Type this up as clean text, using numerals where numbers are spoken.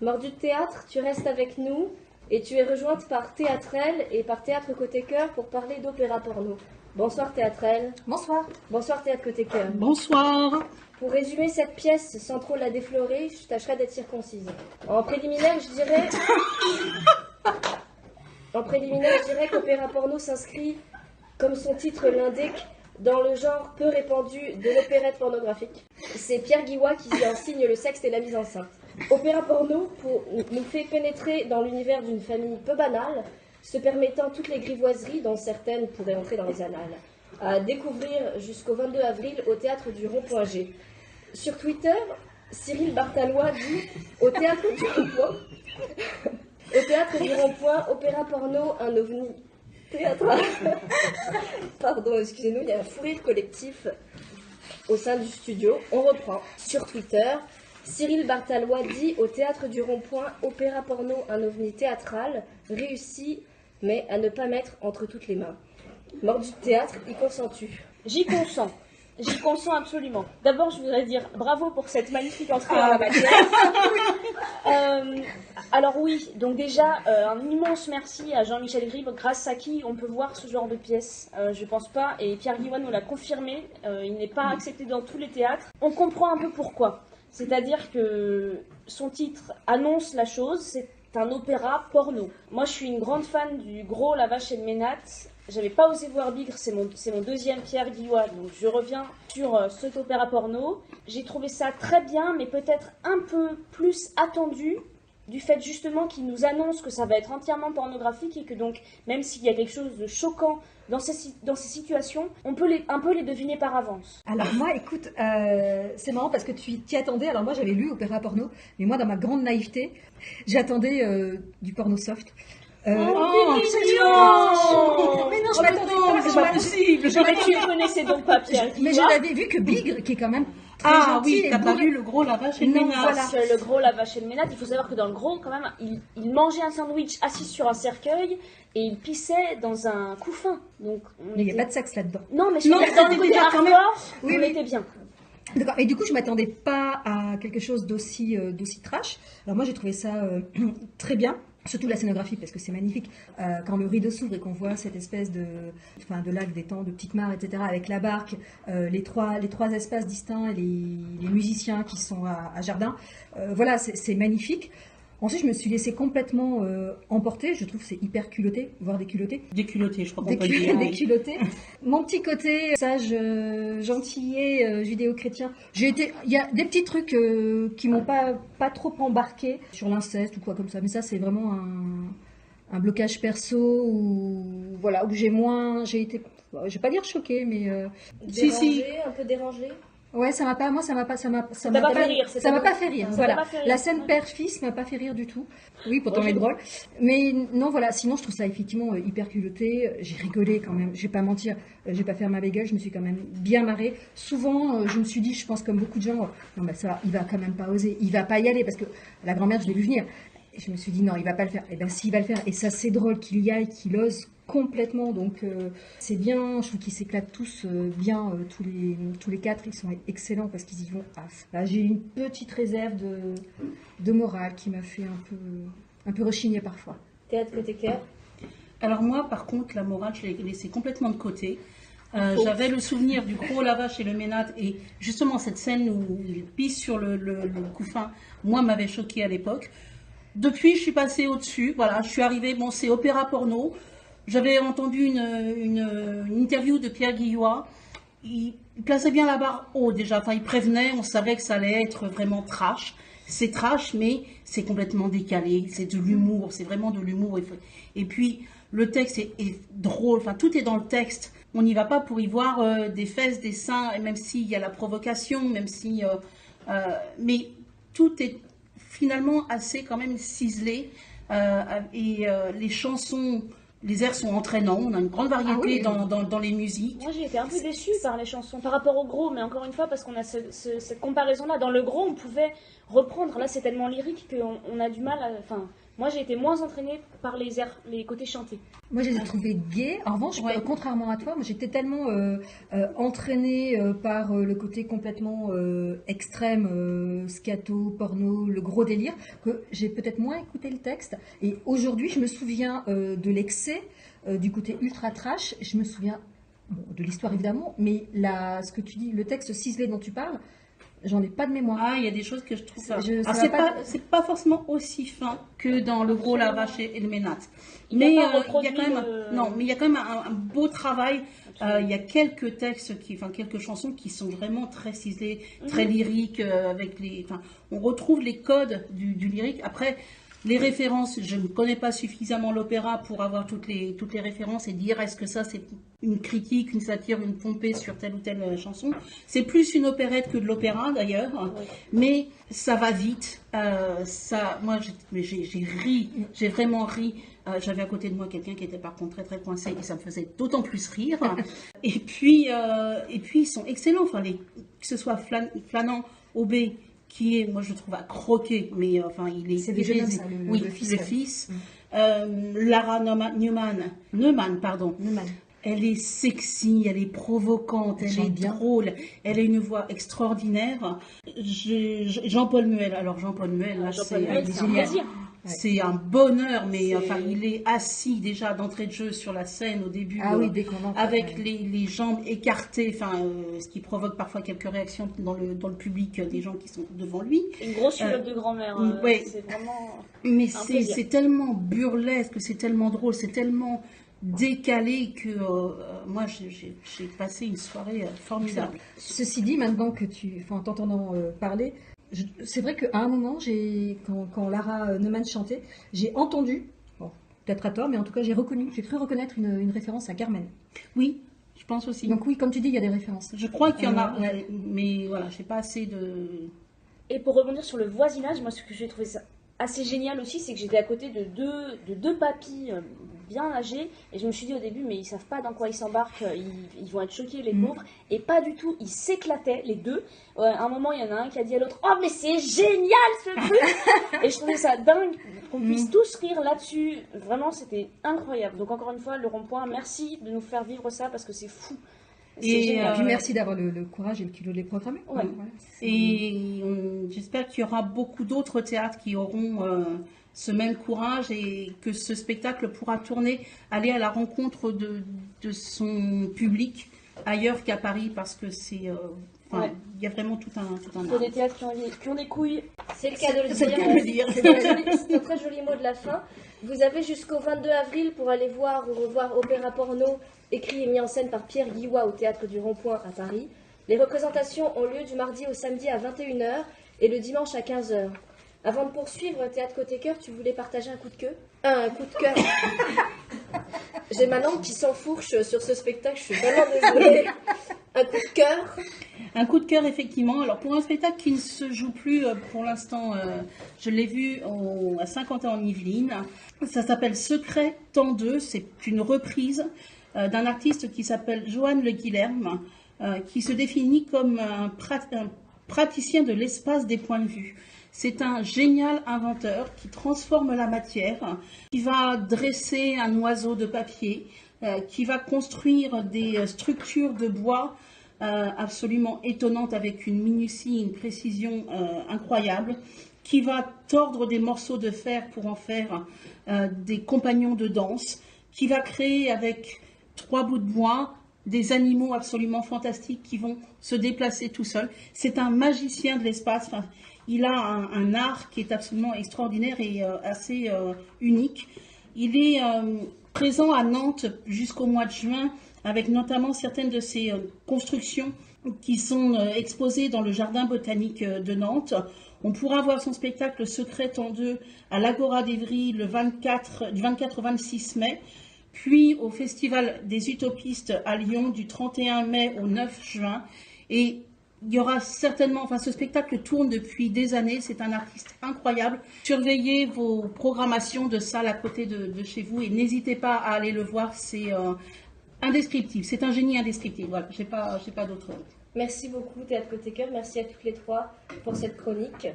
Mordu de théâtre, tu restes avec nous et tu es rejointe par Théâtrelle et par Théâtre Côté Cœur pour parler d'opéra porno. Bonsoir Théâtrelle. Bonsoir. Bonsoir Théâtre Côté Cœur. Bonsoir. Pour résumer cette pièce sans trop la déflorer, je tâcherai d'être circoncise. En préliminaire, je dirais... qu'opéra porno s'inscrit, comme son titre l'indique, dans le genre peu répandu de l'opérette pornographique. C'est Pierre Guillois qui y enseigne le sexe et la mise en scène. Opéra porno nous fait pénétrer dans l'univers d'une famille peu banale, se permettant toutes les grivoiseries dont certaines pourraient entrer dans les annales. À découvrir jusqu'au 22 avril au théâtre du Rond-Point G. Sur Twitter, Cyril Bartalois dit au théâtre du Rond-Point, au théâtre du Rond-Point, opéra porno, un ovni théâtral. Pardon, excusez-nous, il y a un fou rire collectif au sein du studio. On reprend. Sur Twitter, Cyril Bartalois dit au théâtre du Rond-Point, opéra porno, un ovni théâtral, réussi, mais à ne pas mettre entre toutes les mains. Mordu de théâtre, y consens-tu? J'y consens. J'y consens absolument. D'abord, je voudrais dire bravo pour cette magnifique entrée en la matière. Alors oui, donc déjà, un immense merci à Jean-Michel Gribe, grâce à qui on peut voir ce genre de pièce. Je pense pas, et Pierre Guillois nous l'a confirmé, il n'est pas accepté dans tous les théâtres. On comprend un peu pourquoi. C'est-à-dire que son titre annonce la chose, c'est un opéra porno. Moi, je suis une grande fan du Gros, la Vache et le Ménate. J'avais pas osé voir Bigre, c'est mon deuxième Pierre Guillois, donc je reviens sur cet opéra porno. J'ai trouvé ça très bien, mais peut-être un peu plus attendu, du fait justement qu'il nous annonce que ça va être entièrement pornographique et que donc, même s'il y a quelque chose de choquant dans ces situations, on peut un peu les deviner par avance. Alors moi, écoute, c'est marrant parce que tu t'y attendais. Alors moi, j'avais lu opéra porno, mais moi, dans ma grande naïveté, j'attendais du porno soft. C'est Mais non, je m'attendais pas. c'est pas possible. Mais tu ne connaissais donc pas Pierre Guillois. Mais je n'avais vu que Bigre, qui est quand même très Ah gentil. oui, et t'as pas bourré. vu le Gros, la Vache et le Non, Ménage. voilà. Le Gros, la Vache et le Ménate, il faut savoir que dans le Gros, quand même, il mangeait un sandwich assis sur un cercueil et il pissait dans un couffin. Donc, Mais il n'y a pas de sexe là-dedans. Non, mais Non, dans le c'était côté déjà quand même- hardcore, Oui, on oui. était bien. D'accord. Et du coup, je m'attendais pas à quelque chose d'aussi trash. Alors moi, j'ai trouvé ça très bien. Surtout la scénographie, parce que c'est magnifique. Quand le rideau s'ouvre et qu'on voit cette espèce de lac, d'étang, de petite mare, etc., avec la barque, les trois espaces distincts et les musiciens qui sont à Jardin. Voilà, c'est magnifique. Ensuite, je me suis laissée complètement emporter. Je trouve que c'est hyper culotté, voire déculotté. Déculotté, je crois qu'on peut le dire. Déculotté. Mon petit côté sage, gentillet, judéo-chrétien. Il y a des petits trucs qui m'ont pas trop embarqué sur l'inceste ou quoi comme ça. Mais ça, c'est vraiment un blocage perso où j'ai été, je vais pas dire choquée, mais Dérangé, un peu dérangé. ouais, ça m'a pas Ça m'a pas fait rire. Ça m'a pas fait rire. Ça Voilà. m'a pas fait rire. La scène père-fils m'a pas fait rire du tout. Oui, pourtant elle est drôle. Mais non, voilà. Sinon, je trouve ça effectivement hyper culotté. J'ai rigolé quand même. Je vais pas mentir. Je vais pas faire ma bégueule. Je me suis quand même bien marrée. Souvent, je me suis dit, je pense comme beaucoup de gens, non, bah ça, il va quand même pas oser. Il va pas y aller parce que la grand-mère, je l'ai vu venir. Et je me suis dit, non, il va pas le faire. Et ben, si, il va le faire. Et ça, c'est drôle qu'il y aille, qu'il ose complètement. Donc, c'est bien. Je trouve qu'ils s'éclatent tous bien. Tous les quatre, ils sont excellents parce qu'ils y vont à fond. Là, j'ai une petite réserve de morale qui m'a fait un peu rechigner parfois. Théâtre Côté Cœur. Alors moi, par contre, la morale, je l'ai laissée complètement de côté. J'avais le souvenir du Gros, la Vache et le Ménate, et justement cette scène où il pisse sur le couffin, moi, m'avait choquée à l'époque. Depuis, je suis passée au-dessus. Voilà, je suis arrivée. Bon, c'est opéra porno. J'avais entendu une interview de Pierre Guillois. Il plaçait bien la barre haut déjà. Enfin, il prévenait. On savait que ça allait être vraiment trash. C'est trash, mais c'est complètement décalé. C'est de l'humour. C'est vraiment de l'humour. Et puis, le texte est drôle. Enfin, tout est dans le texte. On n'y va pas pour y voir des fesses, des seins, même s'il y a la provocation, même si... mais tout est finalement assez quand même ciselé. Les chansons... Les airs sont entraînants, on a une grande variété dans les musiques. Moi, j'ai été un peu déçue par les chansons, par rapport au Gros, mais encore une fois, parce qu'on a cette comparaison-là. Dans le Gros, on pouvait reprendre. Là, c'est tellement lyrique qu'on a du mal à... Enfin, Moi, j'ai été moins entraînée par les airs, les côtés chantés. Moi, je les ai trouvés gays. En revanche, contrairement à toi, moi, j'étais tellement entraînée par le côté complètement extrême, scato, porno, le gros délire, que j'ai peut-être moins écouté le texte. Et aujourd'hui, je me souviens de l'excès, du côté ultra trash. Je me souviens de l'histoire évidemment, mais ce que tu dis, le texte ciselé dont tu parles, j'en ai pas de mémoire. Ah, il y a des choses que je trouve pas. Alors, c'est pas forcément aussi fin que dans le gros Lavache et le Ménat. Mais il y a quand même, non, mais il y a quand même un beau travail. Il y a quelques textes quelques chansons qui sont vraiment très ciselées, très lyriques, on retrouve les codes du lyrique. Après, les références, je ne connais pas suffisamment l'opéra pour avoir toutes les références et dire est-ce que ça c'est une critique, une satire, une pompée sur telle ou telle chanson. C'est plus une opérette que de l'opéra d'ailleurs, mais ça va vite. Moi j'ai ri, j'ai vraiment ri. J'avais à côté de moi quelqu'un qui était par contre très très coincé et ça me faisait d'autant plus rire. et puis ils sont excellents, que ce soit Flânant, Aubé, qui est, moi je trouve, à croquer, mais il est... C'est des jeunes, ça, le fils. Lara Neumann. Elle est sexy, elle est provocante, elle est drôle, elle a une voix extraordinaire. Jean-Paul Muel, là, c'est un plaisir. C'est un bonheur, mais il est assis déjà d'entrée de jeu sur la scène au début, avec les jambes écartées, ce qui provoque parfois quelques réactions dans le public des gens qui sont devant lui. Une grosse culotte de grand-mère, c'est vraiment. Mais c'est tellement burlesque, c'est tellement drôle, c'est tellement décalé que moi j'ai passé une soirée formidable. Ceci dit, maintenant que en t'entendant parler, c'est vrai qu'à un moment, quand Lara Neumann chantait, j'ai entendu, peut-être à tort, mais en tout cas j'ai cru reconnaître une référence à Carmen. Oui, je pense aussi. Donc oui, comme tu dis, il y a des références. Je crois qu'il y en a, mais voilà, j'ai pas assez de... Et pour rebondir sur le voisinage, moi ce que j'ai trouvé ça assez génial aussi, c'est que j'étais à côté de deux papys bien âgés, et je me suis dit au début, mais ils savent pas dans quoi ils s'embarquent, ils vont être choqués les pauvres, et pas du tout, ils s'éclataient les deux. À un moment, il y en a un qui a dit à l'autre, oh mais c'est génial ce truc. Et je trouvais ça dingue qu'on puisse tous rire là-dessus, vraiment c'était incroyable. Donc encore une fois, le rond-point, merci de nous faire vivre ça parce que c'est fou. Et puis merci d'avoir le courage et le culot de les programmer. Ouais. Voilà, et j'espère qu'il y aura beaucoup d'autres théâtres qui auront ce même courage et que ce spectacle pourra aller à la rencontre de son public ailleurs qu'à Paris, parce que il y a vraiment tout un Il faut des théâtres qui ont des couilles. C'est le cas de le dire. C'est un très joli mot de la fin. Vous avez jusqu'au 22 avril pour aller voir ou revoir Opéra Porno, écrit et mis en scène par Pierre Guillois au Théâtre du Rond-Point à Paris. Les représentations ont lieu du mardi au samedi à 21h et le dimanche à 15h. Avant de poursuivre, Théâtre Côté Cœur, tu voulais partager un coup de queue ? Un coup de cœur. J'ai ma langue qui s'enfourche sur ce spectacle, je suis vraiment désolée. Un coup de cœur. Un coup de cœur, effectivement. Alors, pour un spectacle qui ne se joue plus pour l'instant, je l'ai vu à Saint-Quentin en Yvelines. Ça s'appelle Secret temps 2. C'est une reprise d'un artiste qui s'appelle Johan Le Guilherme, qui se définit comme un praticien de l'espace des points de vue. C'est un génial inventeur qui transforme la matière, qui va dresser un oiseau de papier, qui va construire des structures de bois absolument étonnantes avec une minutie, une précision incroyable, qui va tordre des morceaux de fer pour en faire des compagnons de danse, qui va créer avec 3 bouts de bois des animaux absolument fantastiques qui vont se déplacer tout seuls. C'est un magicien de l'espace. Enfin, il a un art qui est absolument extraordinaire et assez unique. Il est présent à Nantes jusqu'au mois de juin, avec notamment certaines de ses constructions qui sont exposées dans le jardin botanique de Nantes. On pourra voir son spectacle Secret temps 2 à l'Agora d'Evry du 24 au 26 mai, puis au Festival des Utopistes à Lyon du 31 mai au 9 juin. Et il y aura certainement, ce spectacle tourne depuis des années, c'est un artiste incroyable. Surveillez vos programmations de salles à côté de chez vous et n'hésitez pas à aller le voir, c'est indescriptible, c'est un génie indescriptible. Voilà, j'ai pas d'autre. Merci beaucoup Théâtre Côté Cœur, merci à toutes les trois pour cette chronique.